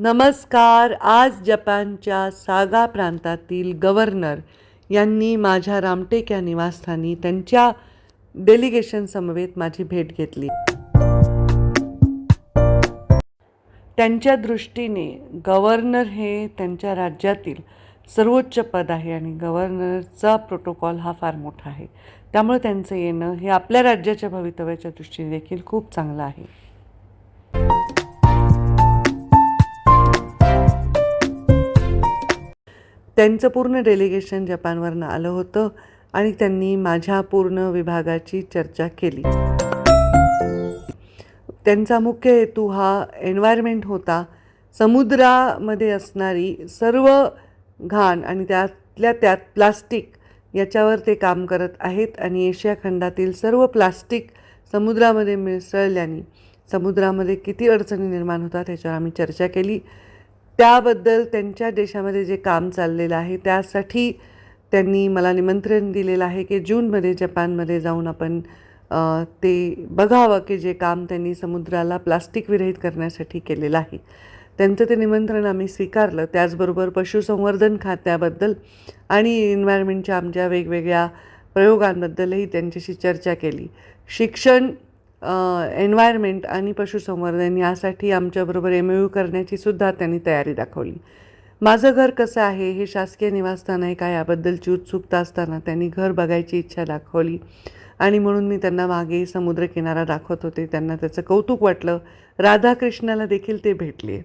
नमस्कार. आज जपानच्या सागा प्रांतातील गव्हर्नर यांनी माझ्या रामटेक या निवासस्थानी त्यांच्या डेलिगेशन समवेत माझी भेट घेतली. त्यांच्या दृष्टीने गव्हर्नर हे त्यांच्या राज्यातील सर्वोच्च पद आहे आणि गव्हर्नरचा प्रोटोकॉल हा फार मोठा आहे. त्यामुळे त्यांचं येणं हे आपल्या राज्याच्या भवितव्याच्या दृष्टीने देखील खूप चांगलं आहे. त्यांचं पूर्ण डेलिगेशन जपानवरनं आलं होतं आणि त्यांनी माझ्या पूर्ण विभागाची चर्चा केली. त्यांचा मुख्य हेतू हा एन्व्हायरमेंट होता. समुद्रामध्ये असणारी सर्व घाण आणि त्यातल्या त्यात प्लास्टिक याच्यावर ते काम करत आहेत आणि एशिया खंडातील सर्व प्लास्टिक समुद्रामध्ये मिसळल्याने समुद्रामध्ये किती अडचणी निर्माण होतात ह्याच्यावर आम्ही चर्चा केली. त्याबद्दल त्यांच्या देशामध्ये जे काम चाललेलं आहे त्यासाठी त्यांनी मला निमंत्रण दिलेलं आहे की जूनमध्ये जपानमध्ये जाऊन आपण ते बघावं की जे काम त्यांनी समुद्राला प्लास्टिक विरहित करण्यासाठी केलेलं आहे. त्यांचं ते निमंत्रण आम्ही स्वीकारलं. त्याचबरोबर पशुसंवर्धन खात्याबद्दल आणि एन्व्हायरमेंटच्या आमच्या वेगवेगळ्या प्रयोगांबद्दलही त्यांच्याशी चर्चा केली. शिक्षण, एन्व्हायरमेंट आणि पशुसंवर्धन यासाठी आमच्याबरोबर MOU करण्याची सुद्धा त्यांनी तयारी दाखवली. माझं घर कसं आहे, हे शासकीय निवासस्थान आहे का याबद्दलची उत्सुकता असताना त्यांनी घर बघायची इच्छा दाखवली आणि म्हणून मी त्यांना मागे समुद्रकिनारा दाखवत होते. त्यांना त्याचं कौतुक वाटलं. राधाकृष्णाला देखील ते भेटले.